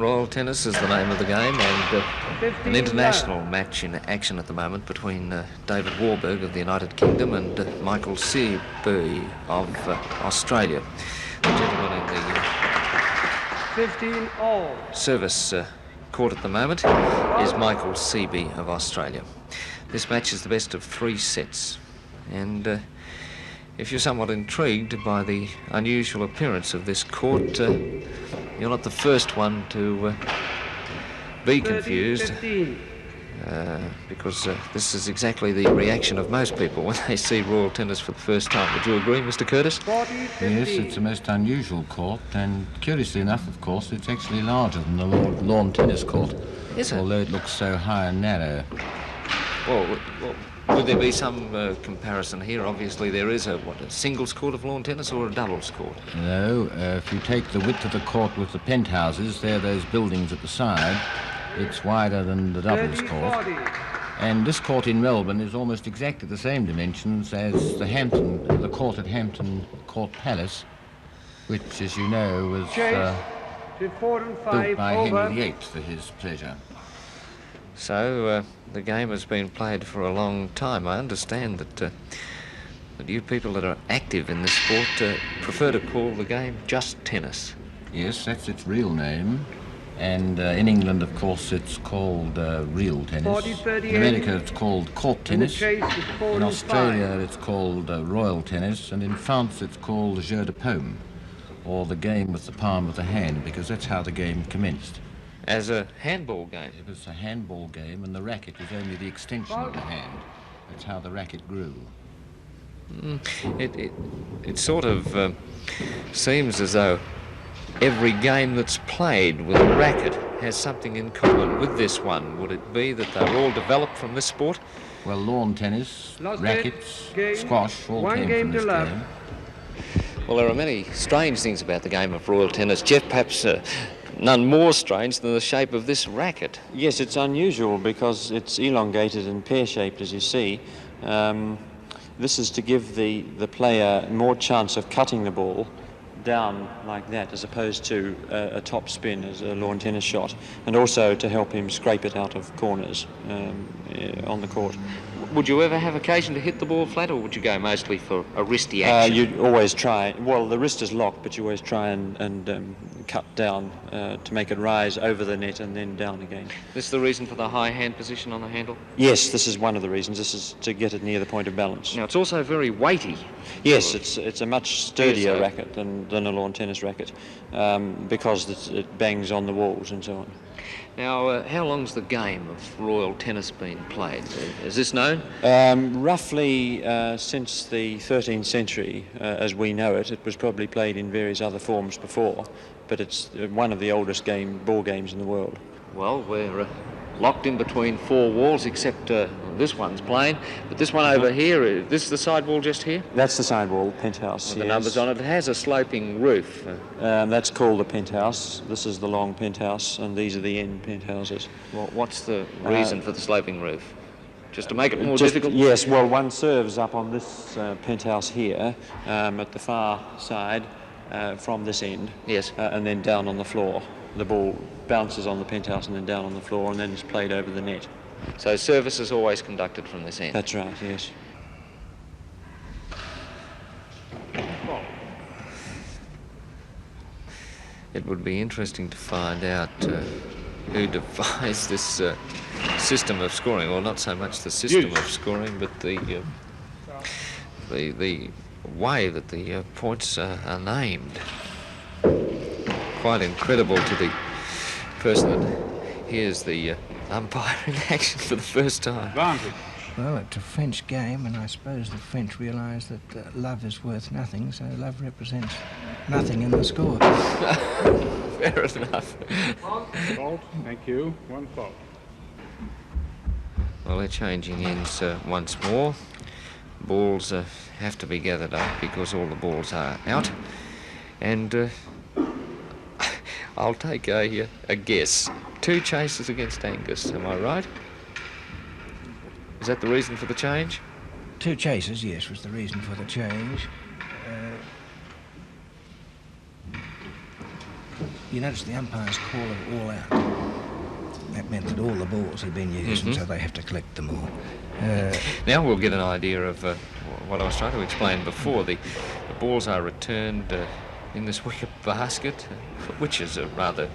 Royal Tennis is the name of the game, and an international match in action at the moment between David Warburg of the United Kingdom and Michael Seaby of Australia. The gentleman in the 15-all service court at the moment is Michael Seaby of Australia. This match is the best of 3 sets, and if you're somewhat intrigued by the unusual appearance of this court, you're not the first one to be confused, because this is exactly the reaction of most people when they see Royal Tennis for the first time. Would you agree, Mr. Curtis? Yes, it's a most unusual court, and curiously enough, of course, it's actually larger than the lawn tennis court. Is it? Although it looks so high and narrow. Well, would there be some comparison here? Obviously, there is a singles court of lawn tennis or a doubles court? No, if you take the width of the court with the penthouses, there are those buildings at the side, it's wider than the doubles court. And this court in Melbourne is almost exactly the same dimensions as the court at Hampton Court Palace, which, as you know, was built by Henry VIII for his pleasure. So, the game has been played for a long time. I understand that you people that are active in this sport prefer to call the game just tennis. Yes, that's its real name. And in England, of course, it's called real tennis. In America, it's called court tennis. In Australia, it's called royal tennis. And in France, it's called jeu de paume, or the game with the palm of the hand, because that's how the game commenced. As a handball game? It was a handball game, and the racket was only the extension of the hand. That's how the racket grew. It sort of seems as though every game that's played with a racket has something in common with this one. Would it be that they're all developed from this sport? Well, lawn tennis, rackets, squash all came from this game. Well, there are many strange things about the game of Royal Tennis. Jeff, perhaps none more strange than the shape of this racket. Yes, it's unusual because it's elongated and pear-shaped, as you see. This is to give the player more chance of cutting the ball down like that, as opposed to a top spin as a lawn tennis shot, and also to help him scrape it out of corners on the court. Would you ever have occasion to hit the ball flat, or would you go mostly for a wristy action? You'd always try. Well, the wrist is locked, but you always try and cut down to make it rise over the net and then down again. This is the reason for the high hand position on the handle? Yes, this is one of the reasons. This is to get it near the point of balance. Now, it's also very weighty. Yes, it's a much sturdier racket than a lawn tennis racket, because it bangs on the walls and so on. Now, how long's the game of Royal Tennis been played? Is this known? Roughly since the 13th century, as we know it. It was probably played in various other forms before, but it's one of the oldest ball games in the world. Well, we're locked in between 4 walls, except this one's plain. But this one over here, this is the side wall just here? That's the side wall, penthouse. With the numbers on it. It has a sloping roof. That's called the penthouse. This is the long penthouse, and these are the end penthouses. Well, what's the reason for the sloping roof? Just to make it more difficult? Yes, well, one serves up on this penthouse here, at the far side, from this end. Yes. And then down on the floor. The ball bounces on the penthouse and then down on the floor, and then it's played over the net. So service is always conducted from this end? That's right, yes. It would be interesting to find out who devised this system of scoring. Well, not so much the system of scoring, but the way that the points are named. Quite incredible to the person that hears the umpire in action for the first time. Well, it's a French game, and I suppose the French realise that love is worth nothing, so love represents nothing in the score. Fair enough. Fault, thank you. 1 fault. Well, they're changing ends once more. Balls have to be gathered up because all the balls are out. And I'll take a guess. 2 chases against Angus, am I right? Is that the reason for the change? 2 chases, yes, was the reason for the change. you notice the umpires call it all out. That meant that all the balls had been used, and so they have to collect them all. Now we'll get an idea of what I was trying to explain before. The balls are returned in this wicket basket, which is rather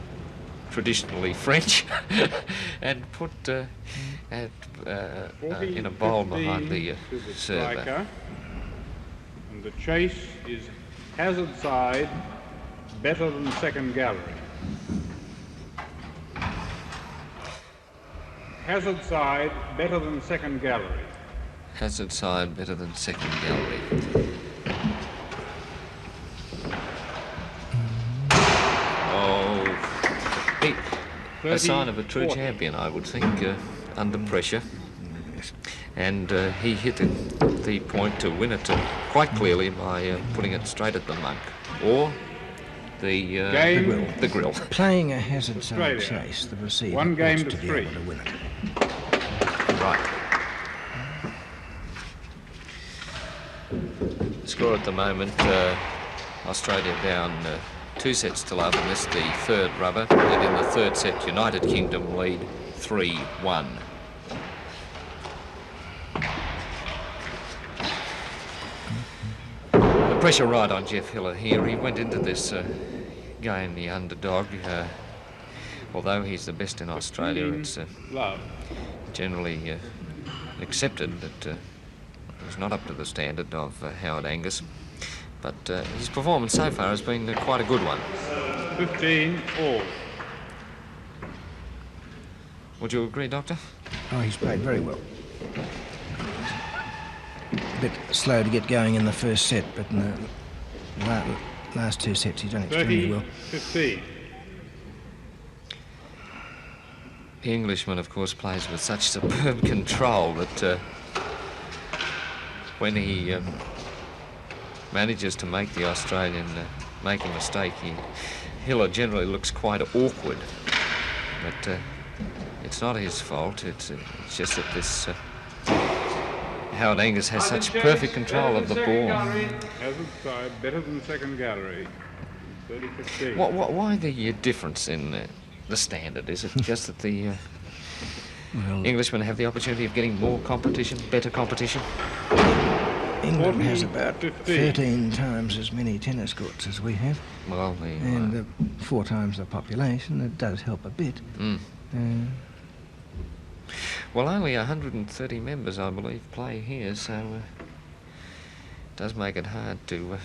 traditionally French, and put in a bowl behind the server. And the chase is hazard side, better than second gallery. Hazard side, better than second gallery. Hazard side, better than second gallery. Oh, a sign of a true champion, I would think, under pressure. And he hit the point to win it quite clearly by putting it straight at the monk, or the grill. Playing a hazard side chase, the receiver wants to be able to win it. Right. Score at the moment, Australia down 2 sets to love, and this the third rubber. And in the third set, United Kingdom lead 3-1. The pressure right on Jeff Hiller here. He went into this game the underdog. Although he's the best in Australia, it's generally accepted that he's not up to the standard of Howard Angus. But his performance so far has been quite a good one. 15 all. Would you agree, Doctor? Oh, he's played very well. A bit slow to get going in the first set, but in the last 2 sets he's done extremely well. 15. The Englishman, of course, plays with such superb control that when he manages to make the Australian make a mistake, Hiller generally looks quite awkward. But it's not his fault. It's just that this Howard Angus has such perfect control of the ball. Hazard side, better than second gallery. 30-15. Why the difference in the standard? Is it just that the Englishmen have the opportunity of getting more competition, better competition? England has about 13 times as many tennis courts as we have. Well, and 4 times the population. It does help a bit. Well, only 130 members, I believe, play here, so it does make it hard to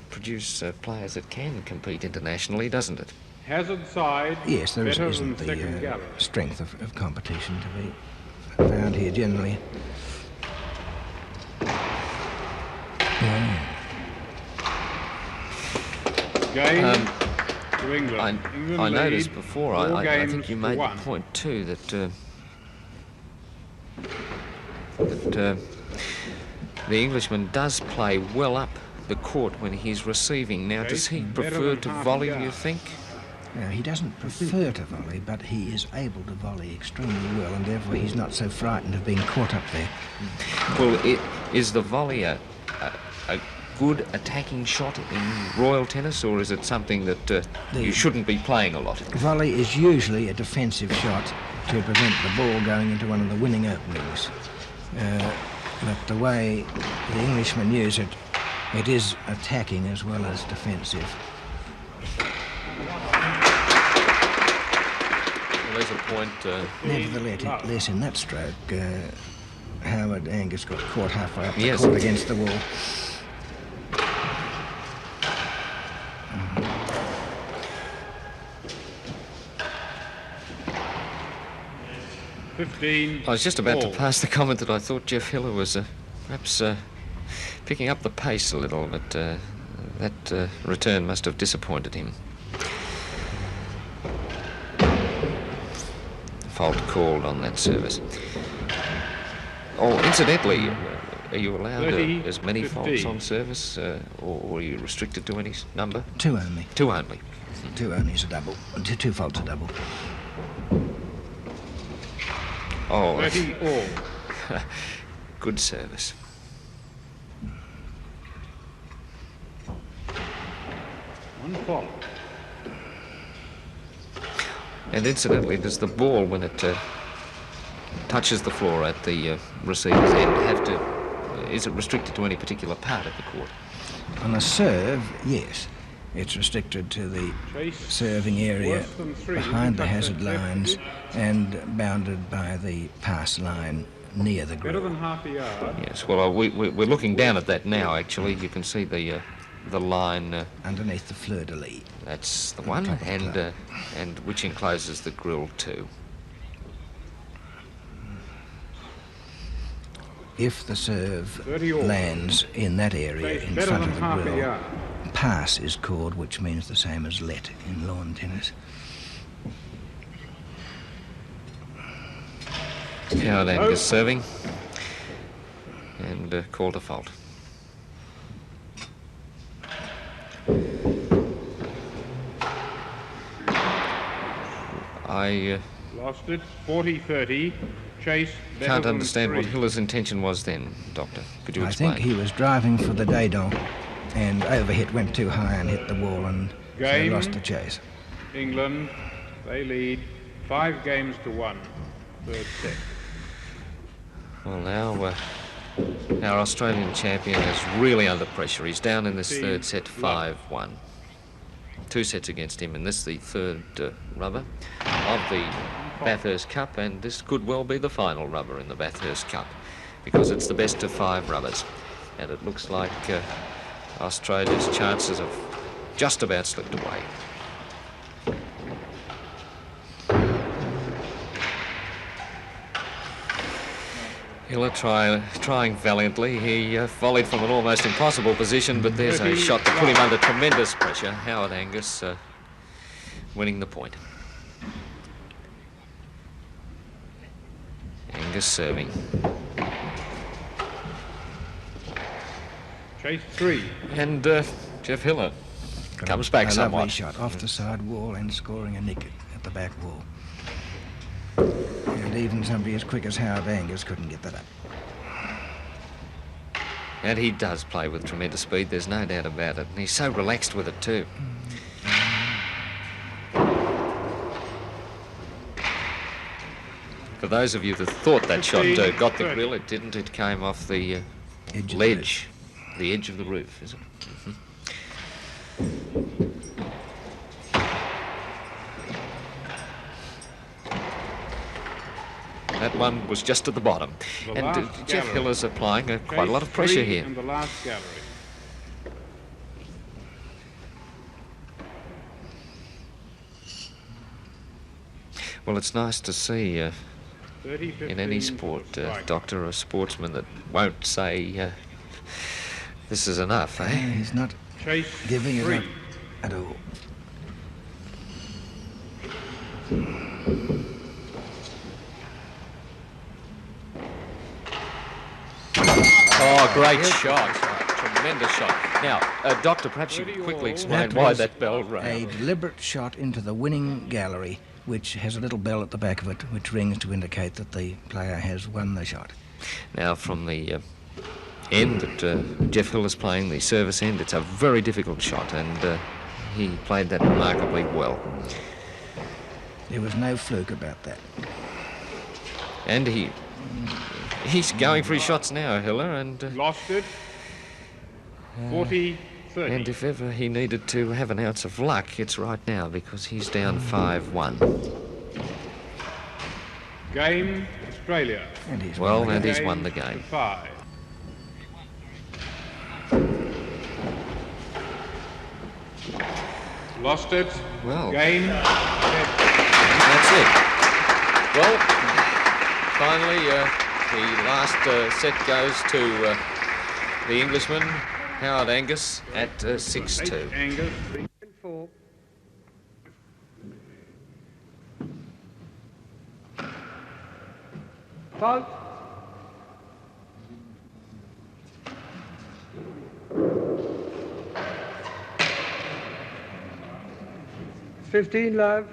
produce players that can compete internationally, doesn't it? Hazard side. Yes, there isn't the strength of competition to be found here generally. Game to England. I noticed before, I think you made the point too, that the Englishman does play well up the court when he's receiving. Now, does he prefer to volley, do you think? No, he doesn't prefer to volley, but he is able to volley extremely well, and therefore he's not so frightened of being caught up there. Well, is the volley a good attacking shot in Royal Tennis, or is it something that you shouldn't be playing a lot? Volley is usually a defensive shot to prevent the ball going into one of the winning openings. But the way the Englishmen use it, it is attacking as well as defensive. Well, there's a point. Nevertheless, in that stroke, Howard Angus got caught halfway up the court against the wall. I was just about to pass the comment that I thought Jeff Hiller was perhaps picking up the pace a little, but that return must have disappointed him. Fault called on that service. Oh, incidentally, are you allowed as many faults on service, or are you restricted to any number? 2 only. 2 only. 2 only is a double. 2 faults a double. Oh, good service. One fault. And incidentally, does the ball, when it touches the floor at the receiver's end, have to... is it restricted to any particular part of the court? On a serve, yes. It's restricted to the serving area behind the hazard lines and bounded by the pass line near the Better than grill. half a yard. Yes, well, we're looking down at that now, actually. You can see the line... Underneath the fleur-de-lis. that's the one, and which encloses the grill too. If the serve lands in that area in Better front than of the half a grill, yard. pass is called, which means the same as let in lawn tennis. Howard Angus serving, and called a fault. I Lost it. 40-30. Chase. Better can't than understand what 3. Hiller's intention was then, Doctor. Could you I explain? think he was driving for the dado and overhit, went too high and hit the wall, and so Game. lost the chase. England, they lead 5 games to 1. Third set. Well, now our Australian champion is really under pressure. He's down in this third set 5-1. 2 sets against him, and this the third rubber of the Bathurst Cup, and this could well be the final rubber in the Bathurst Cup because it's the best of 5 rubbers, and it looks like Australia's chances have just about slipped away. Hiller trying valiantly. He volleyed from an almost impossible position, but there's a shot to put him under tremendous pressure. Howard Angus winning the point. Angus serving. Chase 3. And Jeff Hiller comes back a somewhat. lovely shot off the side wall and scoring a nick at the back wall. And even somebody as quick as Howard Angus couldn't get that up. And he does play with tremendous speed, there's no doubt about it. And he's so relaxed with it too. For those of you that thought that shot got the grill, it didn't. It came off the Edge of ledge, the edge of the roof, is it? That one was just at the bottom. The And last Jeff gallery. Hiller's applying quite a Chase lot of pressure 3 here. in the last gallery. Well, it's nice to see 30-15 in any for sport, the strike. Doctor, a sportsman that won't say, this is enough, eh? He's not Chase giving it 3. up at all. Oh, great shot. Tremendous shot. Now, Doctor, perhaps you could quickly explain why was that bell A rang. deliberate shot into the winning gallery, which has a little bell at the back of it, which rings to indicate that the player has won the shot. Now, from the end that Jeff Hiller's playing, the service end, it's a very difficult shot, and he played that remarkably well. There was no fluke about that. And he's going for his shots now, Hiller, and Lost it. 40-30. and if ever he needed to have an ounce of luck, it's right now, because he's down 5-1. Game Australia. And he's Well, won the and game. he's won the game. 5. Lost it. Well. Game. That's it. Well, finally, the last set goes to the Englishman, Howard Angus, at 6-2. Angus. 4. Fault. It's 15 love.